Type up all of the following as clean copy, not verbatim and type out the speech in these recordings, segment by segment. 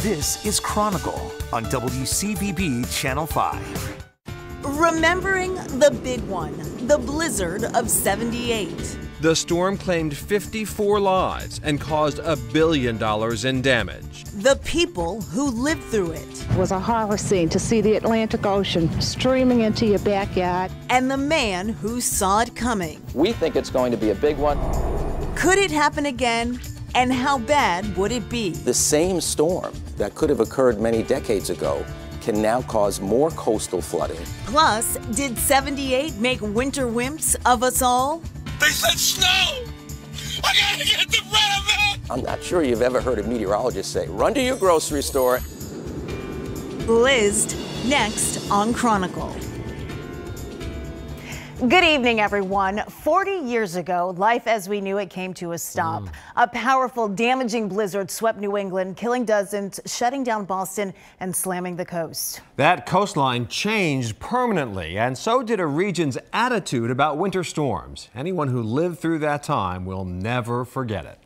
This is Chronicle on WCVB Channel 5. Remembering the big one, the blizzard of '78. The storm claimed 54 lives and caused $1 billion in damage. The people who lived through it. It was a horror scene to see the Atlantic Ocean streaming into your backyard. And the man who saw it coming. We think it's going to be a big one. Could it happen again? And how bad would it be? The same storm that could have occurred many decades ago can now cause more coastal flooding. Plus, did '78 make winter wimps of us all? They said snow! I gotta get the bread of it! I'm not sure you've ever heard a meteorologist say, run to your grocery store. Blizzed, next on Chronicle. Good evening, everyone. 40 years ago, life as we knew it came to a stop. A powerful, damaging blizzard swept New England, killing dozens, shutting down Boston, and slamming the coast. That coastline changed permanently, and so did a region's attitude about winter storms. Anyone who lived through that time will never forget it.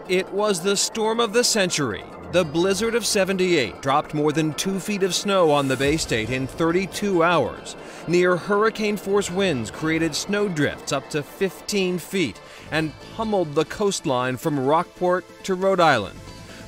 It was the storm of the century. The blizzard of '78 dropped more than 2 feet of snow on the Bay State in 32 hours. Near hurricane-force winds created snow drifts up to 15 feet and pummeled the coastline from Rockport to Rhode Island.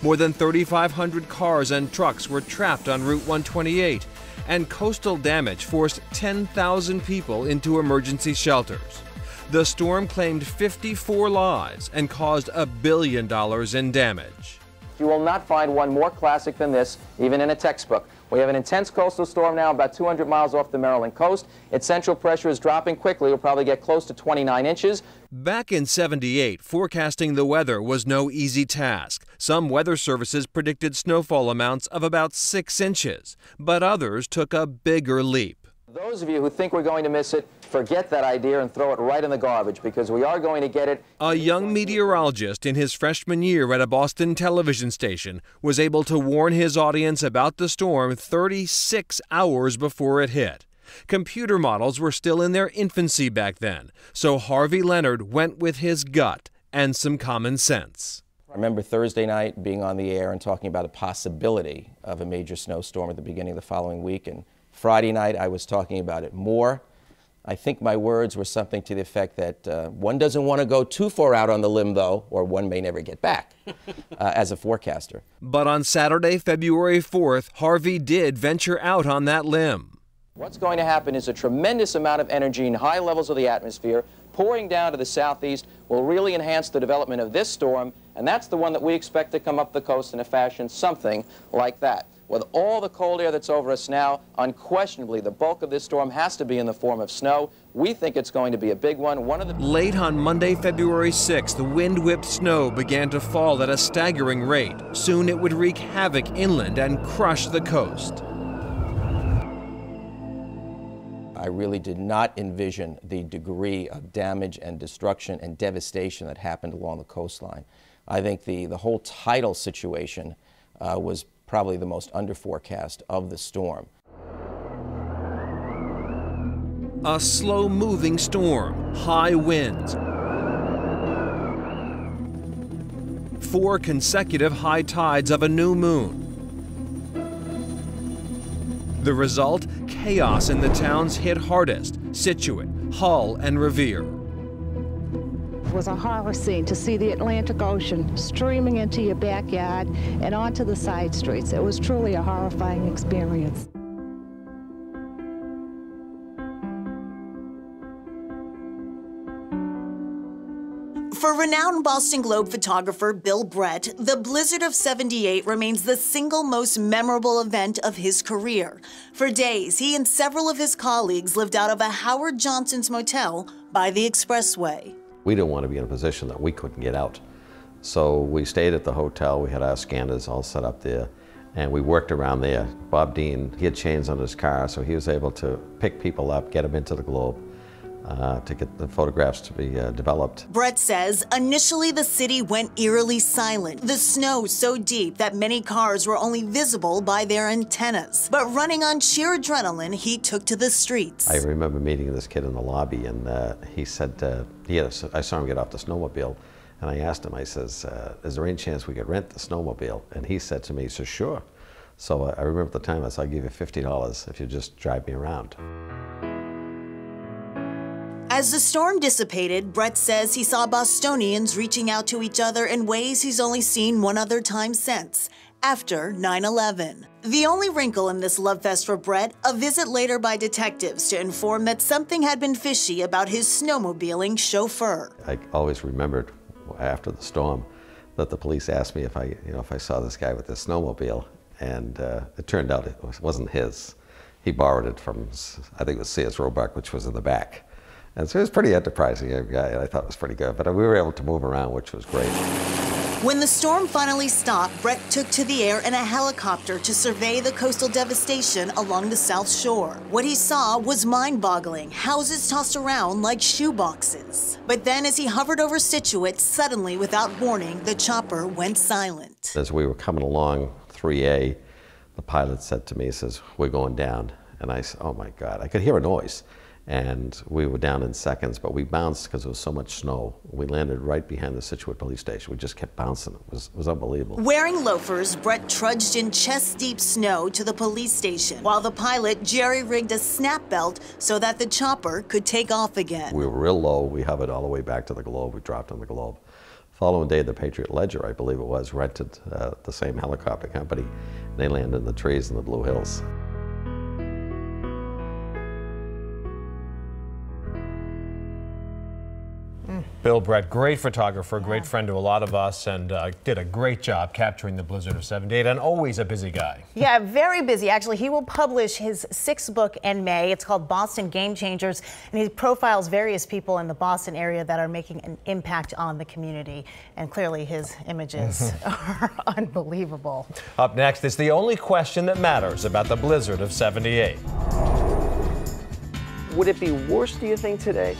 More than 3,500 cars and trucks were trapped on Route 128, and coastal damage forced 10,000 people into emergency shelters. The storm claimed 54 lives and caused $1 billion in damage. You will not find one more classic than this, even in a textbook. We have an intense coastal storm now about 200 miles off the Maryland coast. Its central pressure is dropping quickly. It'll probably get close to 29 inches. Back in '78, forecasting the weather was no easy task. Some weather services predicted snowfall amounts of about 6 inches, but others took a bigger leap. Those of you who think we're going to miss it, forget that idea and throw it right in the garbage, because we are going to get it. A young meteorologist in his freshman year at a Boston television station was able to warn his audience about the storm 36 hours before it hit. Computer models were still in their infancy back then, so Harvey Leonard went with his gut and some common sense. I remember Thursday night being on the air and talking about a possibility of a major snowstorm at the beginning of the following week, and Friday night I was talking about it more. I think my words were something to the effect that one doesn't want to go too far out on the limb, though, or one may never get back as a forecaster. But on Saturday, February 4th, Harvey did venture out on that limb. What's going to happen is a tremendous amount of energy in high levels of the atmosphere pouring down to the southeast will really enhance the development of this storm, and that's the one that we expect to come up the coast in a fashion something like that. With all the cold air that's over us now, unquestionably the bulk of this storm has to be in the form of snow. We think it's going to be a big one. Late on Monday, February 6th, the wind-whipped snow began to fall at a staggering rate. Soon it would wreak havoc inland and crush the coast. I really did not envision the degree of damage and destruction and devastation that happened along the coastline. I think the whole tidal situation was probably the most under-forecast of the storm. A slow-moving storm, high winds, 4 consecutive high tides of a new moon. The result? Chaos in the towns hit hardest: Scituate, Hull, and Revere. It was a horror scene to see the Atlantic Ocean streaming into your backyard and onto the side streets. It was truly a horrifying experience. For renowned Boston Globe photographer Bill Brett, the blizzard of '78 remains the single most memorable event of his career. For days, he and several of his colleagues lived out of a Howard Johnson's motel by the expressway. We didn't want to be in a position that we couldn't get out. So we stayed at the hotel, we had our scanners all set up there, and we worked around there. Bob Dean, he had chains on his car, so he was able to pick people up, get them into the Globe. to get the photographs to be developed. Brett says initially the city went eerily silent. The snow so deep that many cars were only visible by their antennas. But running on sheer adrenaline, he took to the streets. I remember meeting this kid in the lobby, and he said, I saw him get off the snowmobile, and I asked him, I says, is there any chance we could rent the snowmobile? And he said to me, he says, sure. So I remember at the time, I said, I'll give you $50 if you just drive me around. As the storm dissipated, Brett says he saw Bostonians reaching out to each other in ways he's only seen one other time since, after 9/11. The only wrinkle in this love fest for Brett, a visit later by detectives to inform that something had been fishy about his snowmobiling chauffeur. I always remembered after the storm that the police asked me if I saw this guy with this snowmobile, and it turned out it wasn't his. He borrowed it from, I think it was Sears Roebuck, which was in the back. And so it was pretty enterprising guy, and I thought it was pretty good. But we were able to move around, which was great. When the storm finally stopped, Brett took to the air in a helicopter to survey the coastal devastation along the South Shore. What he saw was mind-boggling, houses tossed around like shoeboxes. But then as he hovered over Scituate, suddenly, without warning, the chopper went silent. As we were coming along 3A, the pilot said to me, he says, we're going down. And I said, oh my God, I could hear a noise. And we were down in seconds, but we bounced because there was so much snow. We landed right behind the Scituate police station. We just kept bouncing. It was unbelievable. Wearing loafers, Brett trudged in chest-deep snow to the police station, while the pilot jerry-rigged a snap belt so that the chopper could take off again. We were real low. We hovered all the way back to the Globe. We dropped on the Globe. Following day, the Patriot Ledger, I believe it was, rented the same helicopter company. They landed in the trees in the Blue Hills. Bill Brett, great photographer, great friend to a lot of us, and did a great job capturing the blizzard of '78, and always a busy guy. Yeah, very busy. Actually, he will publish his 6th book in May. It's called Boston Game Changers, and he profiles various people in the Boston area that are making an impact on the community. And clearly his images are unbelievable. Up next, it's the only question that matters about the blizzard of '78. Would it be worse, do you think, today?